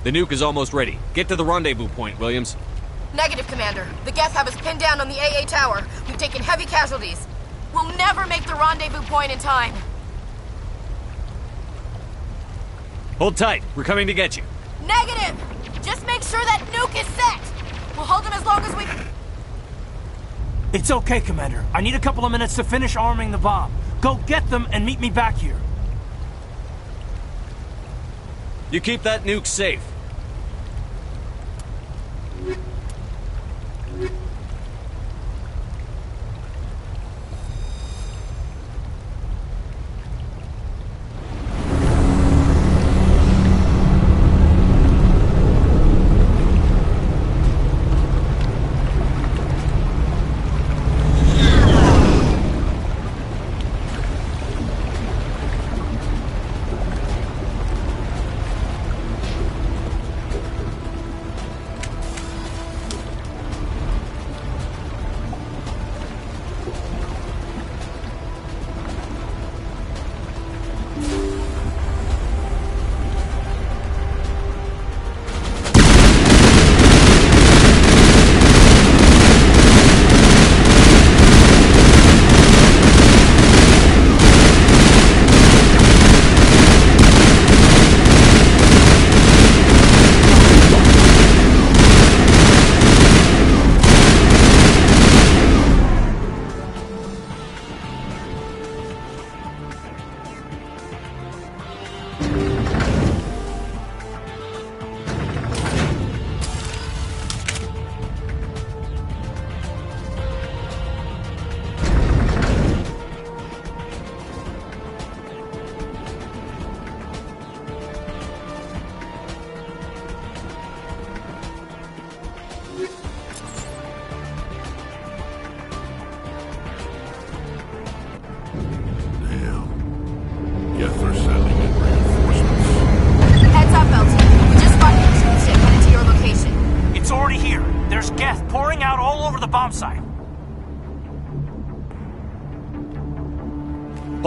The nuke is almost ready. Get to the rendezvous point, Williams. Negative, Commander. The Geth have us pinned down on the AA tower. We've taken heavy casualties. We'll never make the rendezvous point in time. Hold tight. We're coming to get you. Negative! Just make sure that nuke is set! We'll hold them as long as we... It's okay, Commander. I need a couple of minutes to finish arming the bomb. Go get them and meet me back here. You keep that nuke safe.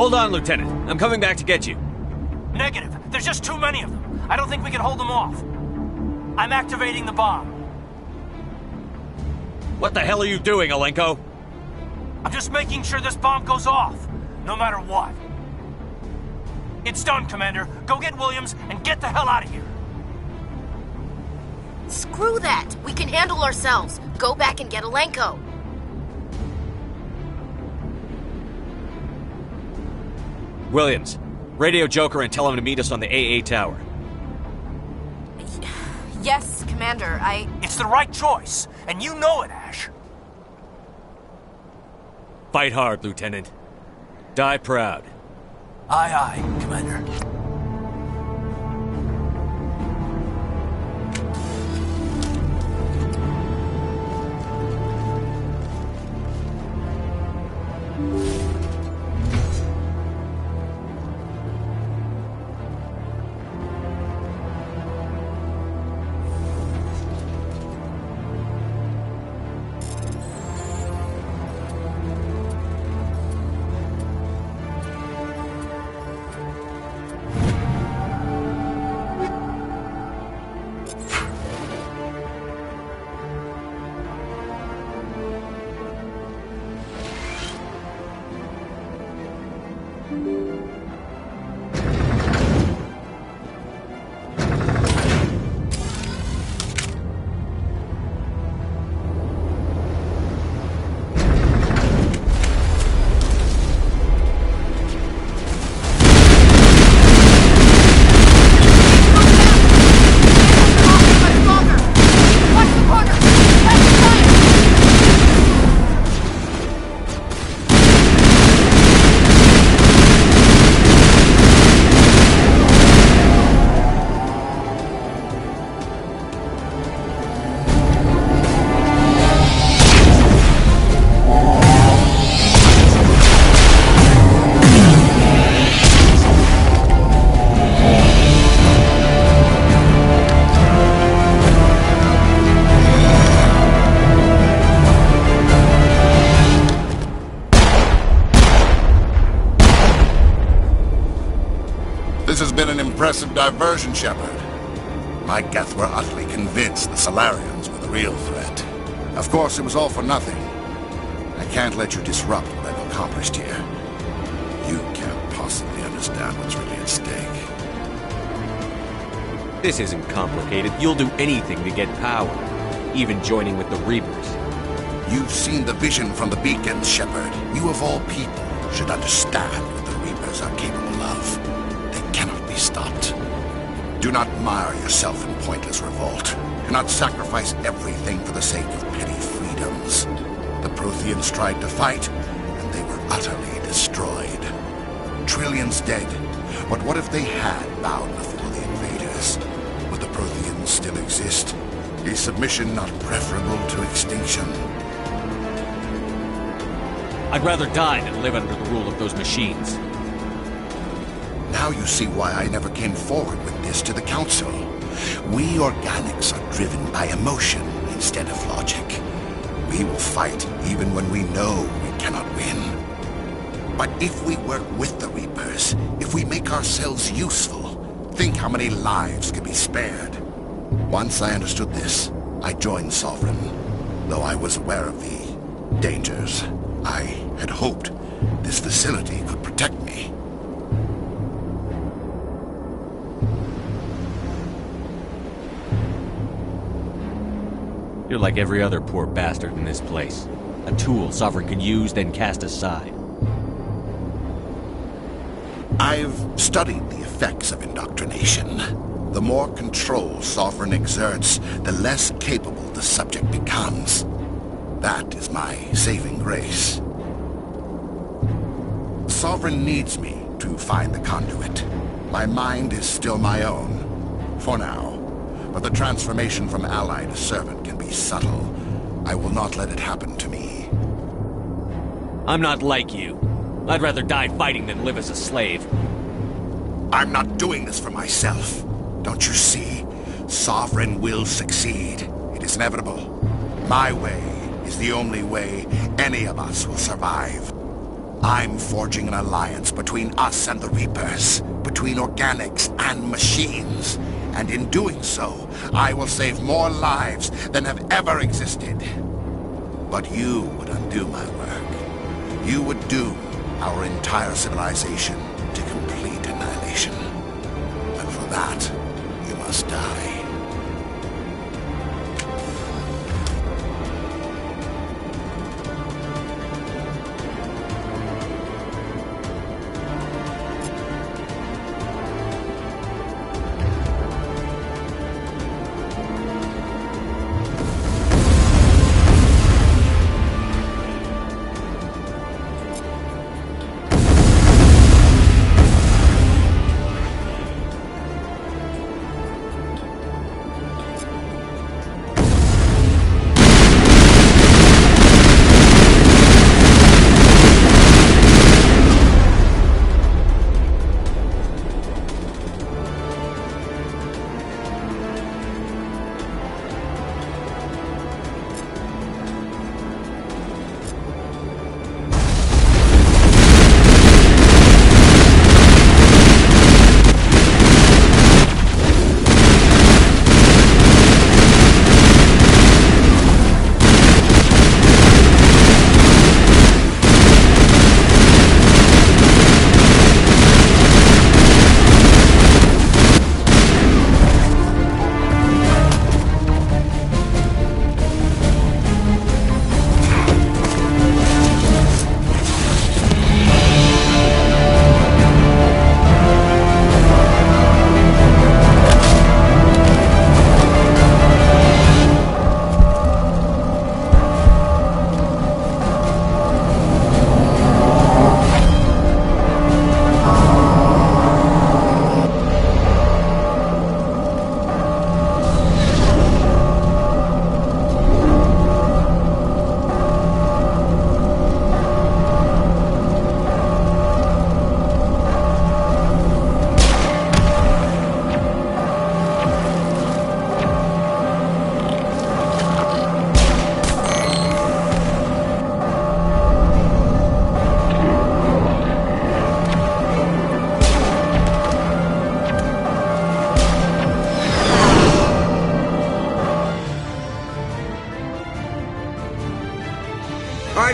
Hold on, Lieutenant. I'm coming back to get you. Negative. There's just too many of them. I don't think we can hold them off. I'm activating the bomb. What the hell are you doing, Alenko? I'm just making sure this bomb goes off, no matter what. It's done, Commander. Go get Williams and get the hell out of here. Screw that. We can handle ourselves. Go back and get Alenko. Williams, radio Joker and tell him to meet us on the AA tower. Yes, Commander, It's the right choice, and you know it, Ash. Fight hard, Lieutenant. Die proud. Aye, aye, Commander. This has been an impressive diversion, Shepard. My Geth were utterly convinced the Solarians were the real threat. Of course, it was all for nothing. I can't let you disrupt what I've accomplished here. You can't possibly understand what's really at stake. This isn't complicated. You'll do anything to get power, even joining with the Reapers. You've seen the vision from the beacons, Shepard. You of all people should understand what the Reapers are capable of. They cannot be stopped. Do not mire yourself in pointless revolt. Do not sacrifice everything for the sake of petty freedoms. The Protheans tried to fight, and they were utterly destroyed. Trillions dead. But what if they had bowed before the invaders? Would the Protheans still exist? Is submission not preferable to extinction? I'd rather die than live under the rule of those machines. Now you see why I never came forward with this to the Council. We organics are driven by emotion instead of logic. We will fight even when we know we cannot win. But if we work with the Reapers, if we make ourselves useful, think how many lives could be spared. Once I understood this, I joined Sovereign, though I was aware of the dangers. I had hoped this facility could protect me. You're like every other poor bastard in this place. A tool Sovereign can use, then cast aside. I've studied the effects of indoctrination. The more control Sovereign exerts, the less capable the subject becomes. That is my saving grace. Sovereign needs me to find the conduit. My mind is still my own, for now. But the transformation from ally to servant can be subtle. I will not let it happen to me. I'm not like you. I'd rather die fighting than live as a slave. I'm not doing this for myself. Don't you see? Sovereign will succeed. It is inevitable. My way is the only way any of us will survive. I'm forging an alliance between us and the Reapers, between organics and machines. And in doing so, I will save more lives than have ever existed. But you would undo my work. You would doom our entire civilization to complete annihilation. And for that, you must die.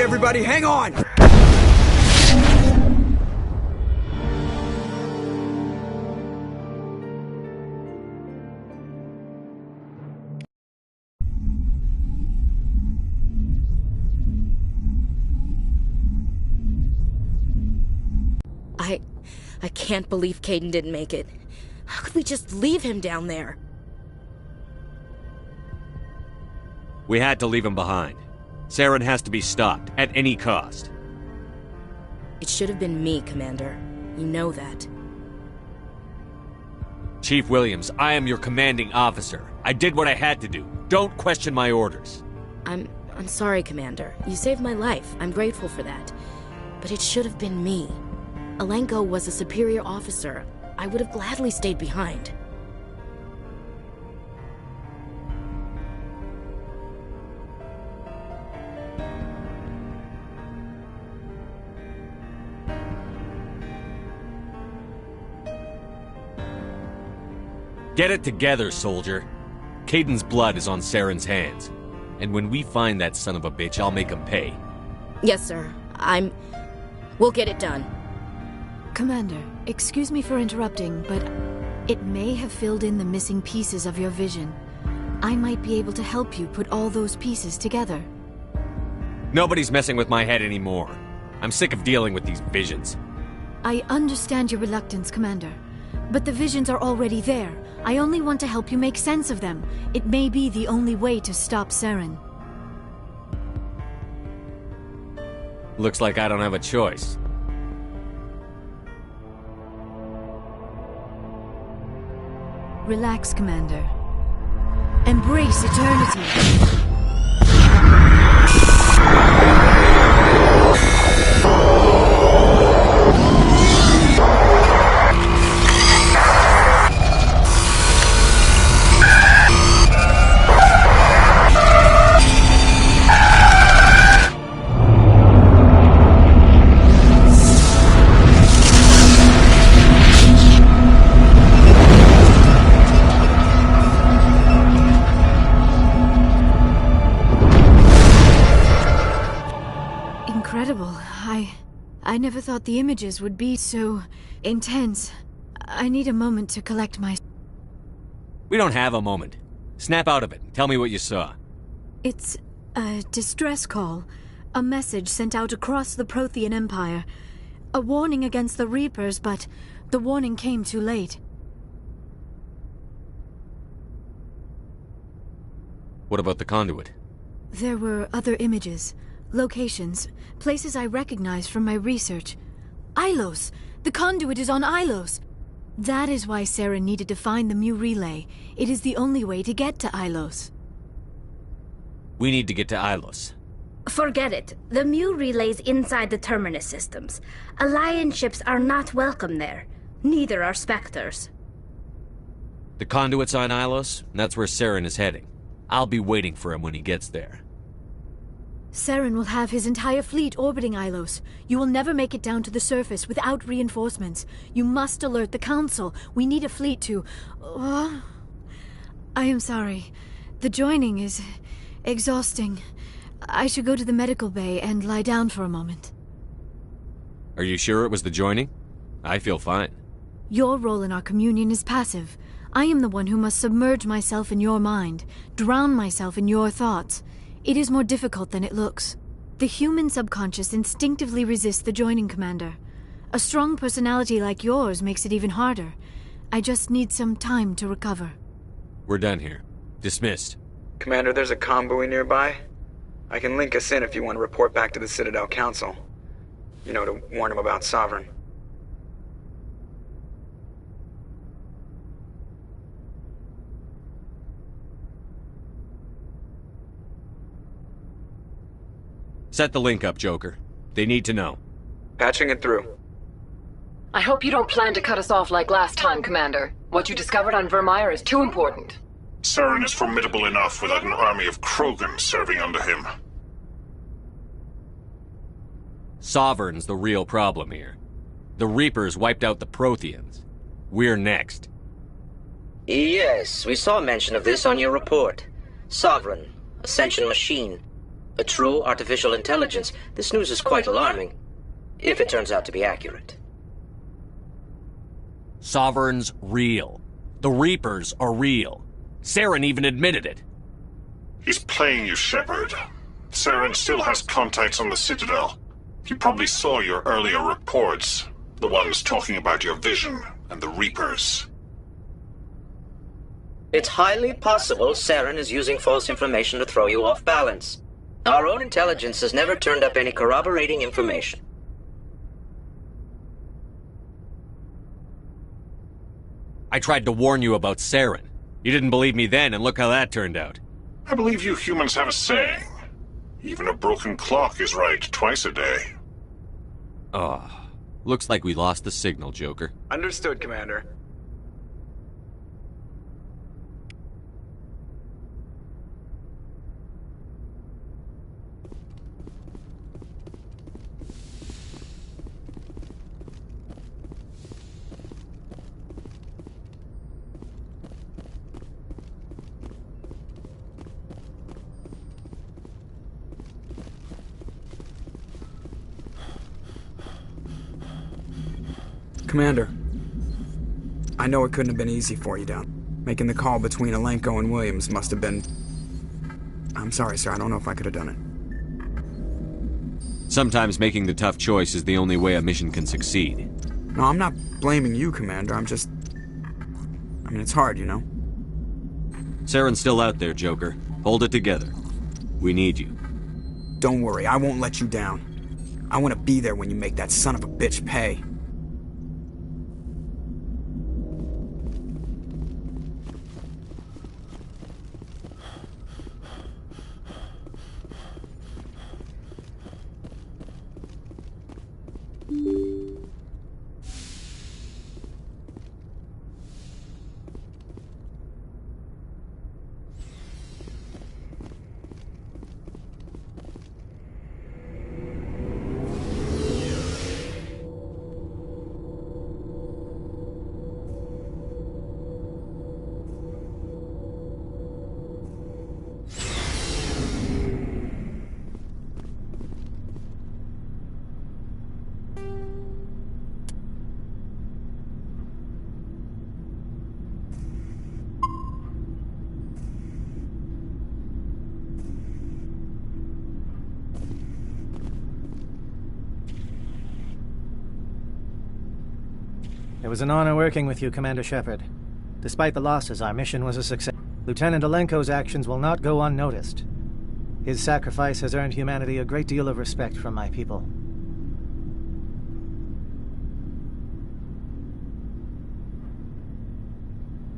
everybody, hang on! I can't believe Caden didn't make it. How could we just leave him down there? We had to leave him behind. Saren has to be stopped, at any cost. It should have been me, Commander. You know that. Chief Williams, I am your commanding officer. I did what I had to do. Don't question my orders. I'm sorry, Commander. You saved my life. I'm grateful for that. But it should have been me. Alenko was a superior officer. I would have gladly stayed behind. Get it together, soldier. Caden's blood is on Saren's hands. And when we find that son of a bitch, I'll make him pay. Yes, sir. We'll get it done. Commander, excuse me for interrupting, but it may have filled in the missing pieces of your vision. I might be able to help you put all those pieces together. Nobody's messing with my head anymore. I'm sick of dealing with these visions. I understand your reluctance, Commander. But the visions are already there. I only want to help you make sense of them. It may be the only way to stop Saren. Looks like I don't have a choice. Relax, Commander. Embrace eternity. Incredible. I never thought the images would be so intense. I need a moment to collect my... We don't have a moment. Snap out of it and tell me what you saw. It's a distress call. A message sent out across the Prothean Empire. A warning against the Reapers, but the warning came too late. What about the conduit? There were other images, locations, places I recognized from my research. Ilos! The conduit is on Ilos! That is why Saren needed to find the Mu relay. It is the only way to get to Ilos. We need to get to Ilos. Forget it. The Mu relay's inside the Terminus systems. Alliance ships are not welcome there. Neither are Spectres. The conduit's on Ilos, and that's where Saren is heading. I'll be waiting for him when he gets there. Saren will have his entire fleet orbiting Ilos. You will never make it down to the surface without reinforcements. You must alert the Council. We need a fleet to... I am sorry. The joining is exhausting. I should go to the medical bay and lie down for a moment. Are you sure it was the joining? I feel fine. Your role in our communion is passive. I am the one who must submerge myself in your mind, drown myself in your thoughts. It is more difficult than it looks. The human subconscious instinctively resists the joining, Commander. A strong personality like yours makes it even harder. I just need some time to recover. We're done here. Dismissed. Commander, there's a convoy nearby. I can link us in if you want to report back to the Citadel Council. You know, to warn them about Sovereign. Set the link up, Joker. They need to know. Patching it through. I hope you don't plan to cut us off like last time, Commander. What you discovered on Vermeer is too important. Saren is formidable enough without an army of Krogan serving under him. Sovereign's the real problem here. The Reapers wiped out the Protheans. We're next. Yes, we saw mention of this on your report. Sovereign, Ascension machine. A true artificial intelligence. This news is quite alarming, if it turns out to be accurate. Sovereign's real. The Reapers are real. Saren even admitted it. He's playing you, Shepard. Saren still has contacts on the Citadel. He probably saw your earlier reports. The ones talking about your vision and the Reapers. It's highly possible Saren is using false information to throw you off balance. Our own intelligence has never turned up any corroborating information. I tried to warn you about Saren. You didn't believe me then, and look how that turned out. I believe you humans have a saying. Even a broken clock is right twice a day. Oh, looks like we lost the signal, Joker. Understood, Commander. Commander, I know it couldn't have been easy for you down. Making the call between Alenko and Williams must have been... I'm sorry, sir. I don't know if I could have done it. Sometimes making the tough choice is the only way a mission can succeed. No, I'm not blaming you, Commander. I'm just... I mean, it's hard, you know? Saren's still out there, Joker. Hold it together. We need you. Don't worry, I won't let you down. I want to be there when you make that son of a bitch pay. It was an honor working with you, Commander Shepard. Despite the losses, our mission was a success. Lieutenant Alenko's actions will not go unnoticed. His sacrifice has earned humanity a great deal of respect from my people.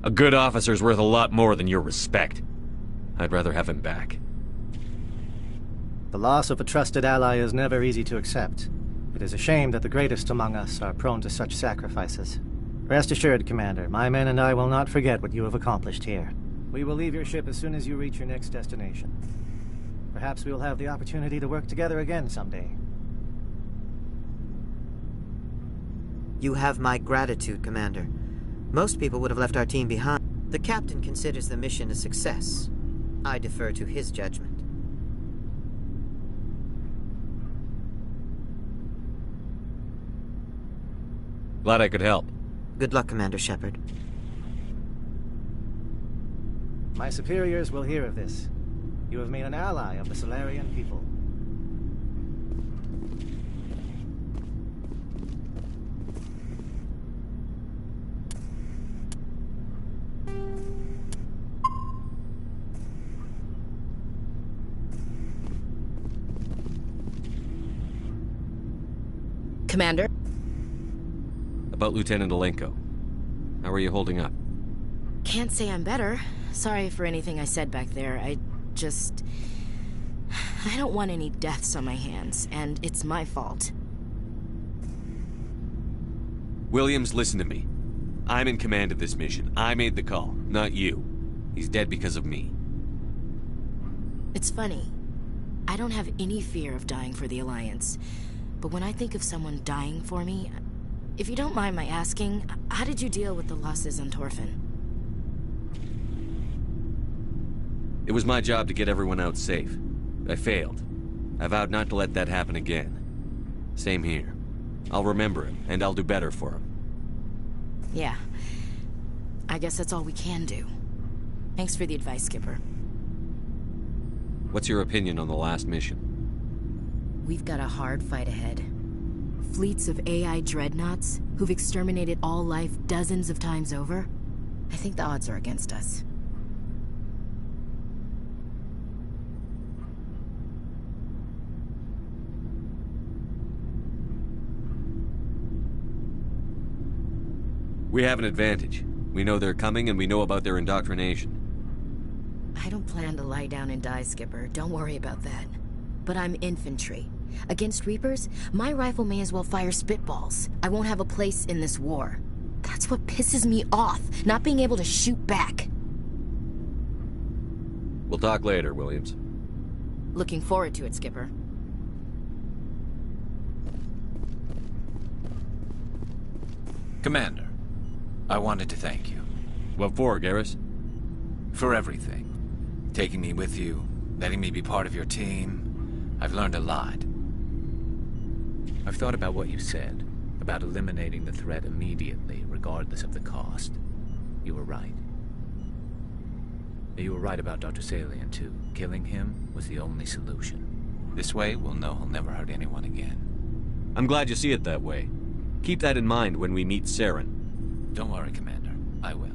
A good officer's worth a lot more than your respect. I'd rather have him back. The loss of a trusted ally is never easy to accept. It is a shame that the greatest among us are prone to such sacrifices. Rest assured, Commander, my men and I will not forget what you have accomplished here. We will leave your ship as soon as you reach your next destination. Perhaps we will have the opportunity to work together again someday. You have my gratitude, Commander. Most people would have left our team behind. The captain considers the mission a success. I defer to his judgment. Glad I could help. Good luck, Commander Shepard. My superiors will hear of this. You have made an ally of the Solarian people. Commander? About Lieutenant Alenko. How are you holding up? Can't say I'm better. Sorry for anything I said back there. I don't want any deaths on my hands, and it's my fault. Williams, listen to me. I'm in command of this mission. I made the call, not you. He's dead because of me. It's funny. I don't have any fear of dying for the Alliance. But when I think of someone dying for me... If you don't mind my asking, how did you deal with the losses on Torfin? It was my job to get everyone out safe. I failed. I vowed not to let that happen again. Same here. I'll remember him, and I'll do better for him. Yeah. I guess that's all we can do. Thanks for the advice, Skipper. What's your opinion on the last mission? We've got a hard fight ahead. Fleets of AI dreadnoughts who've exterminated all life dozens of times over. I think the odds are against us. We have an advantage. We know they're coming, and we know about their indoctrination. I don't plan to lie down and die, Skipper. Don't worry about that. But I'm infantry. Against Reapers, my rifle may as well fire spitballs. I won't have a place in this war. That's what pisses me off, not being able to shoot back. We'll talk later, Williams. Looking forward to it, Skipper. Commander, I wanted to thank you. What for, Garrus? For everything. Taking me with you, letting me be part of your team. I've learned a lot. I've thought about what you said, about eliminating the threat immediately, regardless of the cost. You were right. You were right about Dr. Salian, too. Killing him was the only solution. This way, we'll know he'll never hurt anyone again. I'm glad you see it that way. Keep that in mind when we meet Saren. Don't worry, Commander. I will.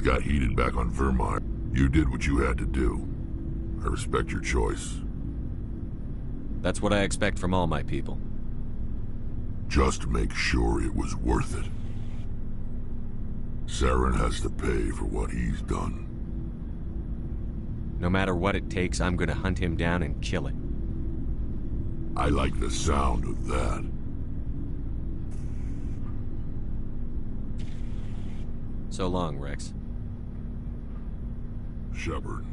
got heated back on Vermeer. You did what you had to do. I respect your choice. That's what I expect from all my people. Just make sure it was worth it. Saren has to pay for what he's done. No matter what it takes, I'm gonna hunt him down and kill it. I like the sound of that. So long, Rex. Shepard.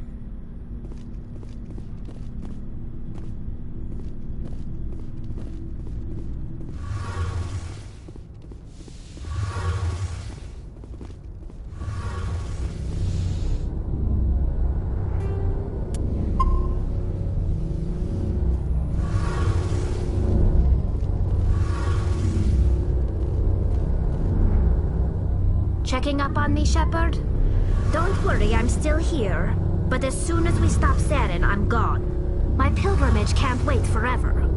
Checking up on me, Shepard? Don't worry, I'm still here. But as soon as we stop Saren, I'm gone. My pilgrimage can't wait forever.